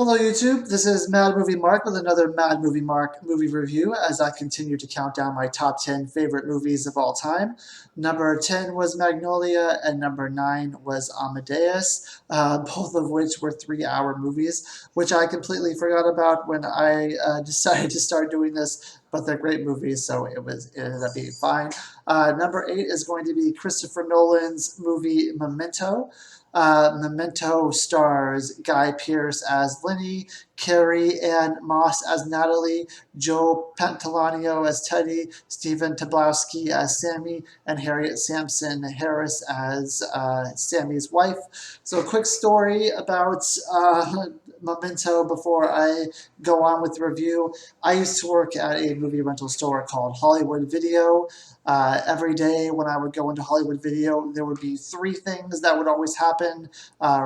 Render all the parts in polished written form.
Hello YouTube, this is Mad Movie Mark with another Mad Movie Mark movie review as I continue to count down my top 10 favorite movies of all time. Number 10 was Magnolia and number 9 was Amadeus, both of which were 3-hour movies, which I completely forgot about when I decided to start doing this, but they're great movies, so it ended up being fine. Number 8 is going to be Christopher Nolan's movie Memento. Memento stars Guy Pearce as Lenny, Carrie Ann Moss as Natalie, Joe Pantolliano as Teddy, Stephen Tobolowsky as Sammy, and Harriet Samson Harris as Sammy's wife. So a quick story about Memento before I go on with the review. I used to work at a movie rental store called Hollywood Video. Every day when I would go into Hollywood Video, there would be 3 things that would always happen.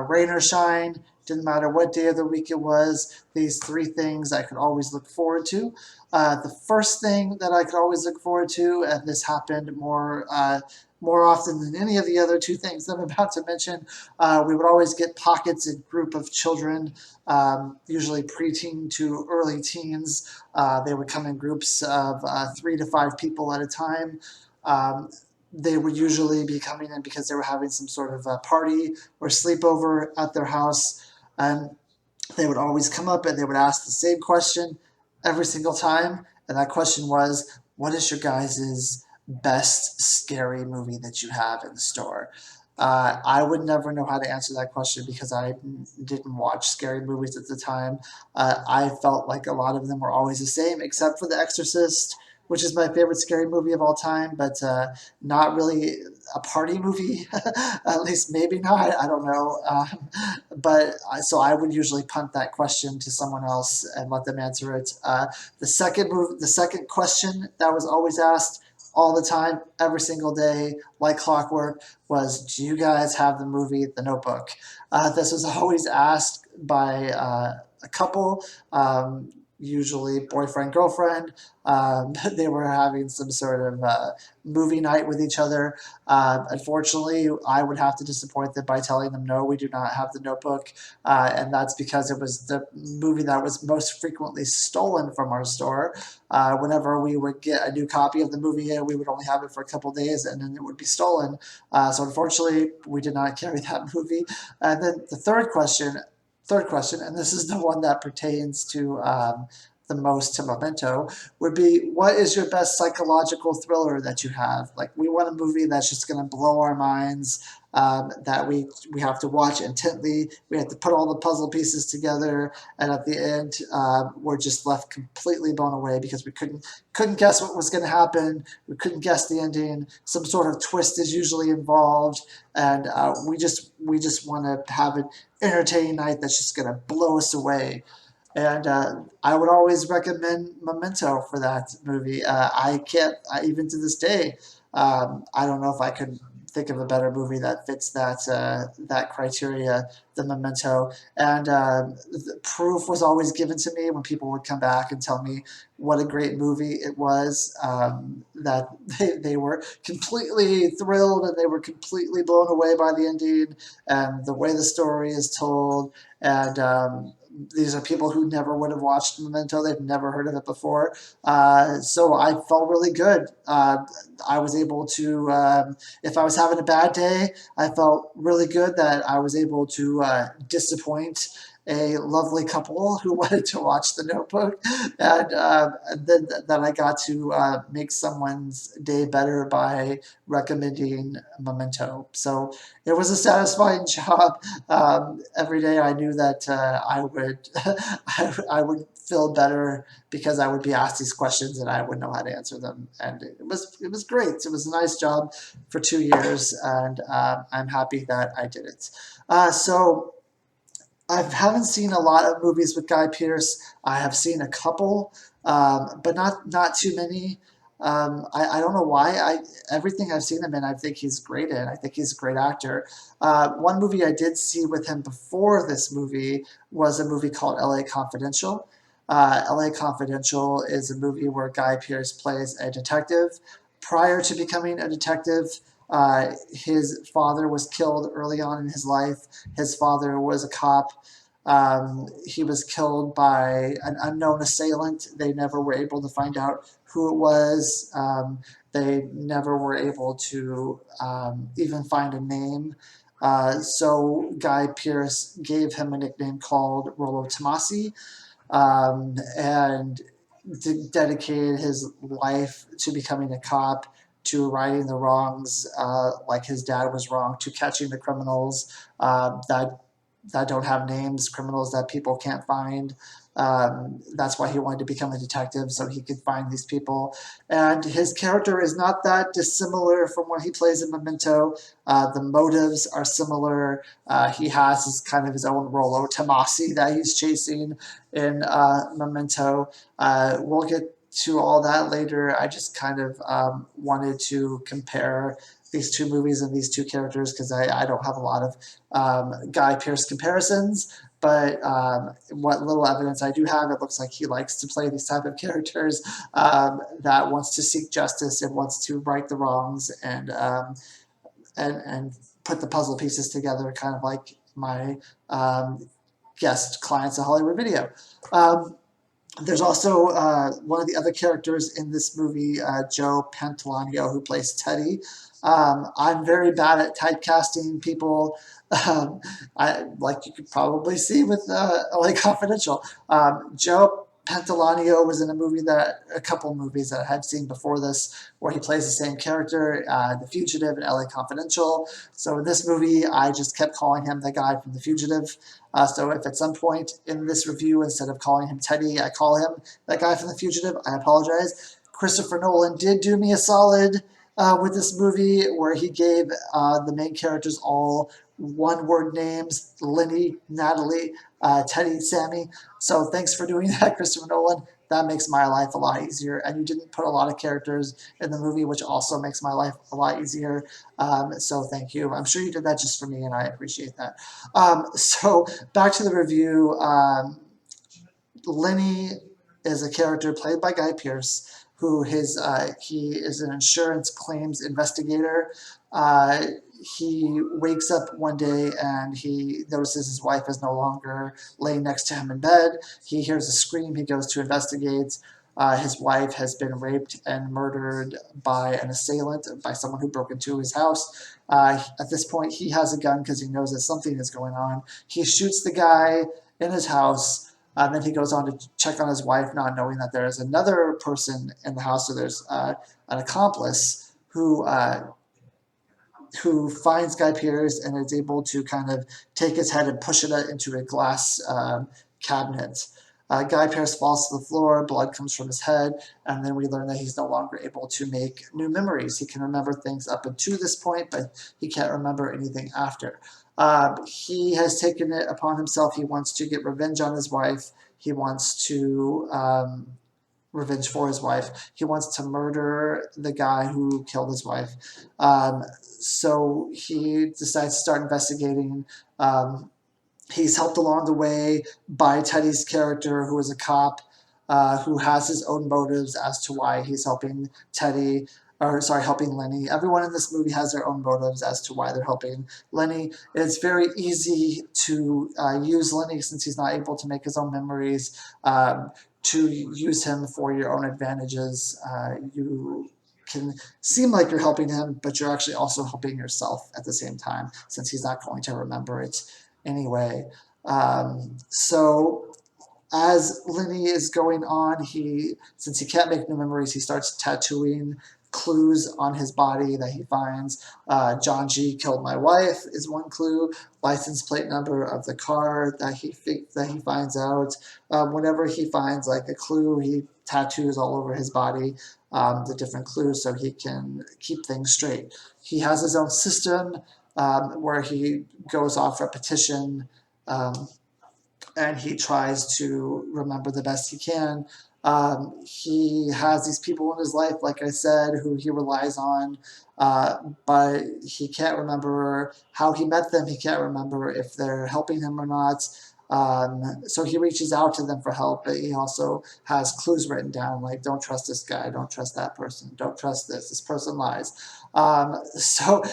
Rain or shine, didn't matter what day of the week it was, these 3 things I could always look forward to. The first thing that I could always look forward to, and this happened more often than any of the other 2 things I'm about to mention, we would always get pockets and group of children, usually preteen to early teens. They would come in groups of 3 to 5 people at a time. They would usually be coming in because they were having some sort of a party or sleepover at their house, and they would always come up and they would ask the same question every single time, and that question was, what is your guys' best scary movie that you have in the store? I would never know how to answer that question because I didn't watch scary movies at the time. I felt like a lot of them were always the same, except for The Exorcist, which is my favorite scary movie of all time, but not really a party movie. At least maybe not. I don't know. So I would usually punt that question to someone else and let them answer it. The second question that was always asked all the time, every single day, like clockwork, was, do you guys have the movie The Notebook? This was always asked by a couple, usually boyfriend, girlfriend. They were having some sort of movie night with each other. Unfortunately, I would have to disappoint them by telling them, no, we do not have The Notebook. And that's because it was the movie that was most frequently stolen from our store. Whenever we would get a new copy of the movie, we would only have it for a couple days and then it would be stolen. So unfortunately, we did not carry that movie. And then the third question, and this is the one that pertains to the most to Memento, would be, what is your best psychological thriller that you have? Like, we want a movie that's just going to blow our minds, that we have to watch intently, we have to put all the puzzle pieces together, and at the end, we're just left completely blown away because we couldn't guess what was going to happen, we couldn't guess the ending, some sort of twist is usually involved, and we just want to have an entertaining night that's just going to blow us away. And I would always recommend Memento for that movie. Even to this day, I don't know if I could think of a better movie that fits that criteria than Memento. And the proof was always given to me when people would come back and tell me what a great movie it was, that they were completely thrilled and they were completely blown away by the ending and the way the story is told. And these are people who never would have watched Memento. They've never heard of it before. So I felt really good. I was able to, if I was having a bad day, I felt really good that I was able to disappoint a lovely couple who wanted to watch The Notebook, and then that I got to make someone's day better by recommending Memento. So it was a satisfying job. Every day I knew that I would feel better because I would be asked these questions and I would know how to answer them, and it was great. It was a nice job for 2 years, and I'm happy that I did it. So I haven't seen a lot of movies with Guy Pearce. I have seen a couple, but not too many. I don't know why. Everything I've seen him in, I think he's great in. I think he's a great actor. One movie I did see with him before this movie was a movie called L.A. Confidential. L.A. Confidential is a movie where Guy Pearce plays a detective. Prior to becoming a detective, his father was killed early on in his life. His father was a cop. He was killed by an unknown assailant. They never were able to find out who it was. They never were able to even find a name. So Guy Pearce gave him a nickname called Rollo Tomasi, and dedicated his life to becoming a cop, to righting the wrongs, like his dad was wrong, to catching the criminals that don't have names, criminals that people can't find. That's why he wanted to become a detective, so he could find these people. And his character is not that dissimilar from what he plays in Memento. The motives are similar. He has his kind of his own Rollo Tomasi that he's chasing in Memento. We'll get to all that later. I just kind of wanted to compare these two movies and these two characters because I don't have a lot of Guy Pearce comparisons. But what little evidence I do have, it looks like he likes to play these type of characters that wants to seek justice and wants to right the wrongs and put the puzzle pieces together, kind of like my guest clients at Hollywood Video. There's also one of the other characters in this movie, Joe Pantolliano, who plays Teddy. I'm very bad at typecasting people. Like you could probably see with LA Confidential. Joe Pantolliano was in a couple movies that I had seen before this, where he plays the same character, The Fugitive and LA Confidential. So in this movie, I just kept calling him the guy from The Fugitive. So if at some point in this review, instead of calling him Teddy, I call him that guy from The Fugitive, I apologize. Christopher Nolan did do me a solid with this movie, where he gave the main characters all one-word names: Lenny, Natalie, Teddy, Sammy. So thanks for doing that, Christopher Nolan. That makes my life a lot easier. And you didn't put a lot of characters in the movie, which also makes my life a lot easier. So thank you. I'm sure you did that just for me, and I appreciate that. So back to the review. Lenny is a character played by Guy Pearce, who he is an insurance claims investigator. He wakes up one day and he notices his wife is no longer laying next to him in bed. He hears a scream. He goes to investigate. His wife has been raped and murdered by an assailant, by someone who broke into his house. At this point, he has a gun because he knows that something is going on. He shoots the guy in his house. Then he goes on to check on his wife, not knowing that there is another person in the house. So there's an accomplice who finds Guy Pearce and is able to kind of take his head and push it into a glass cabinet. Guy Pearce falls to the floor, blood comes from his head, and then we learn that he's no longer able to make new memories. He can remember things up until this point, but he can't remember anything after. He has taken it upon himself. He wants to get revenge on his wife. He wants to revenge for his wife. He wants to murder the guy who killed his wife. So he decides to start investigating. He's helped along the way by Teddy's character, who is a cop, who has his own motives as to why he's helping helping Lenny. Everyone in this movie has their own motives as to why they're helping Lenny. It's very easy to use Lenny, since he's not able to make his own memories, to use him for your own advantages. You can seem like you're helping him, but you're actually also helping yourself at the same time, since he's not going to remember it anyway. So as Lenny is going on, since he can't make new memories, he starts tattooing clues on his body that he finds. John G. killed my wife is one clue. License plate number of the car that he finds out. Whenever he finds like a clue, he tattoos all over his body the different clues so he can keep things straight. He has his own system where he goes off repetition, and he tries to remember the best he can. He has these people in his life, like I said, who he relies on, but he can't remember how he met them. He can't remember if they're helping him or not. So he reaches out to them for help, but he also has clues written down, like, don't trust this guy, don't trust that person, don't trust this person lies. So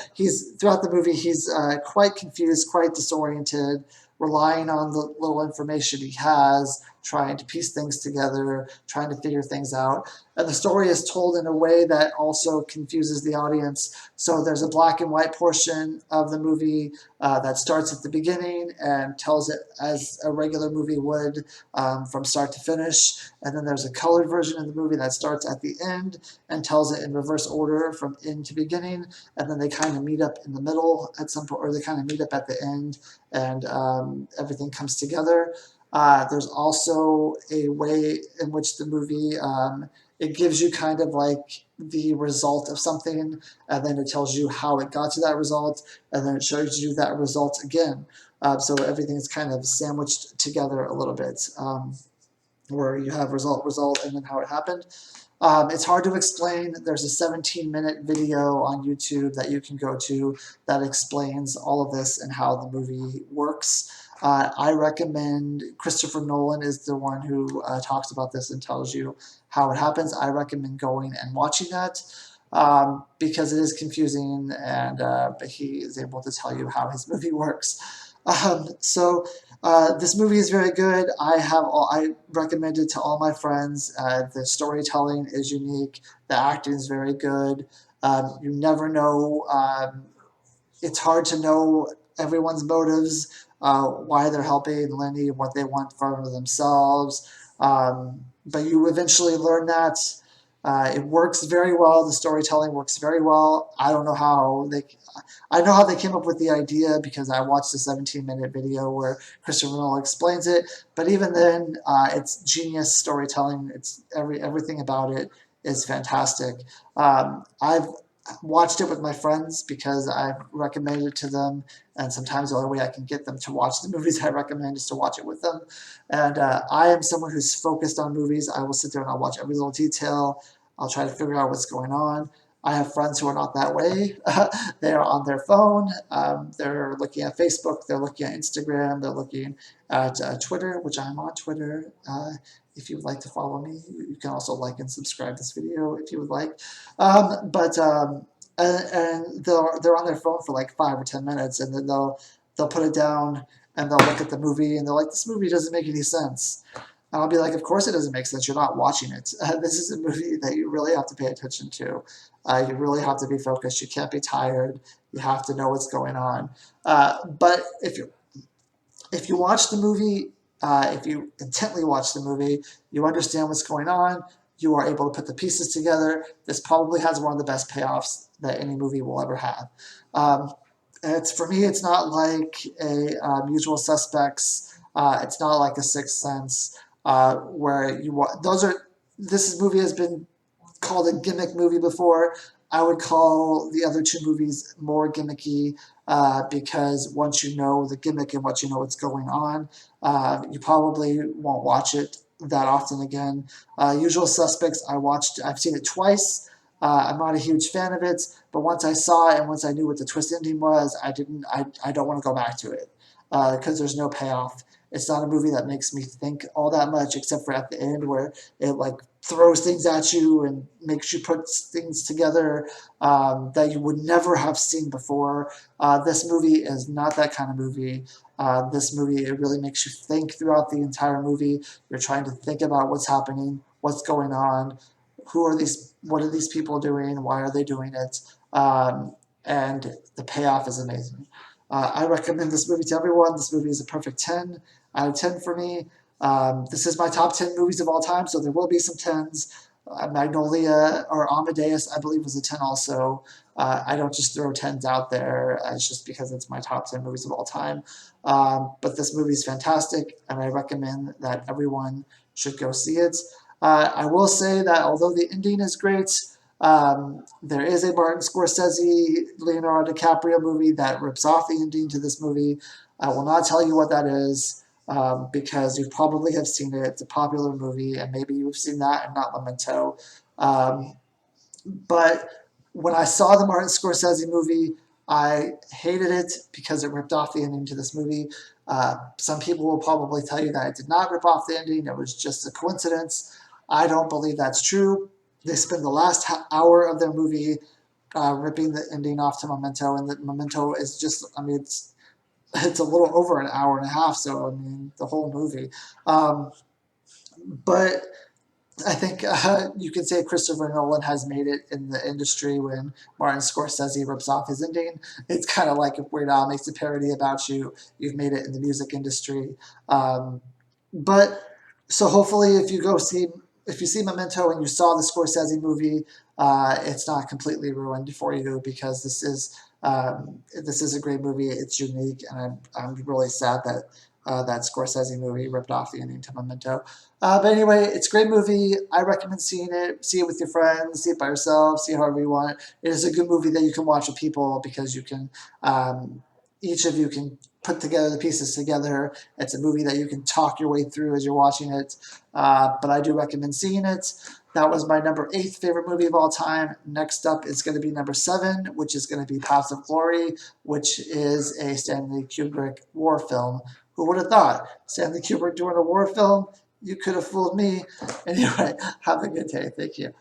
throughout the movie, he's quite confused, quite disoriented. relying on the little information he has, trying to piece things together, trying to figure things out. And the story is told in a way that also confuses the audience. So there's a black and white portion of the movie that starts at the beginning and tells it as a regular movie would, from start to finish. And then there's a colored version of the movie that starts at the end and tells it in reverse order from end to beginning. And then they kind of meet up in the middle at some point, or they kind of meet up at the end, and everything comes together. There's also a way in which the movie, it gives you kind of like the result of something, and then it tells you how it got to that result, and then it shows you that result again. So everything is kind of sandwiched together a little bit, where you have result, and then how it happened. It's hard to explain. There's a 17-minute video on YouTube that you can go to that explains all of this and how the movie works. I recommend, Christopher Nolan is the one who talks about this and tells you how it happens. I recommend going and watching that because it is confusing, and he is able to tell you how his movie works. This movie is very good. I recommend it to all my friends. The storytelling is unique. The acting is very good. You never know. It's hard to know everyone's motives, why they're helping Lenny, what they want for themselves. But you eventually learn that. It works very well. The storytelling works very well. I know how they came up with the idea because I watched a 17-minute video where Christopher Nolan explains it. But even then, it's genius storytelling. It's everything about it is fantastic. I've watched it with my friends because I recommended it to them, and sometimes the only way I can get them to watch the movies I recommend is to watch it with them. And I am someone who's focused on movies. I will sit there and I'll watch every little detail. I'll try to figure out what's going on. I have friends who are not that way. They're on their phone. They're looking at Facebook. They're looking at Instagram. They're looking at Twitter, which I'm on Twitter. If you would like to follow me, you can also like and subscribe this video if you would like. And they're on their phone for like 5 or 10 minutes, and then they'll put it down and they'll look at the movie and they're like, this movie doesn't make any sense. And I'll be like, of course it doesn't make sense. You're not watching it. This is a movie that you really have to pay attention to. You really have to be focused. You can't be tired. You have to know what's going on. But if you watch the movie, if you intently watch the movie, you understand what's going on. You are able to put the pieces together. This probably has one of the best payoffs that any movie will ever have. For me, it's not like a Usual Suspects. It's not like a Sixth Sense, where this movie has been called a gimmick movie before. I would call the other two movies more gimmicky because once you know the gimmick and once you know what's going on, you probably won't watch it that often again. Usual Suspects, I've seen it twice. I'm not a huge fan of it, but once I saw it and once I knew what the twist ending was, I don't want to go back to it because there's no payoff. It's not a movie that makes me think all that much, except for at the end where it like throws things at you and makes you put things together that you would never have seen before. This movie is not that kind of movie. This movie, it really makes you think throughout the entire movie. You're trying to think about what's happening, what's going on, what are these people doing, why are they doing it, and the payoff is amazing. I recommend this movie to everyone. This movie is a perfect 10 out of 10 for me. This is my top 10 movies of all time, so there will be some 10s. Magnolia or Amadeus, I believe, was a 10 also. I don't just throw 10s out there. It's just because it's my top 10 movies of all time. But this movie is fantastic, and I recommend that everyone should go see it. I will say that although the ending is great, there is a Martin Scorsese, Leonardo DiCaprio movie that rips off the ending to this movie. I will not tell you what that is because you probably have seen it. It's a popular movie, and maybe you've seen that and not Memento. But when I saw the Martin Scorsese movie, I hated it because it ripped off the ending to this movie. Some people will probably tell you that it did not rip off the ending. It was just a coincidence. I don't believe that's true. They spend the last hour of their movie ripping the ending off to Memento, and the Memento is just, it's a little over an hour and a half. So I mean, the whole movie. Um, but I think you could say Christopher Nolan has made it in the industry when Martin Scorsese rips off his ending. It's kind of like if Weird Al makes a parody about you, you've made it in the music industry. Um, but so hopefully, if you see Memento and you saw the Scorsese movie, it's not completely ruined for you because this is a great movie. It's unique, and I'm really sad that that Scorsese movie ripped off the ending to Memento. But anyway, it's a great movie. I recommend seeing it. See it with your friends. See it by yourself. See it however you want. It is a good movie that you can watch with people because you can, each of you can put together the pieces together. It's a movie that you can talk your way through as you're watching it. But I do recommend seeing it. That was my number 8 favorite movie of all time. Next up is going to be number 7, which is going to be Paths of Glory, which is a Stanley Kubrick war film. Who would have thought? Stanley Kubrick doing a war film? You could have fooled me. Anyway, have a good day. Thank you.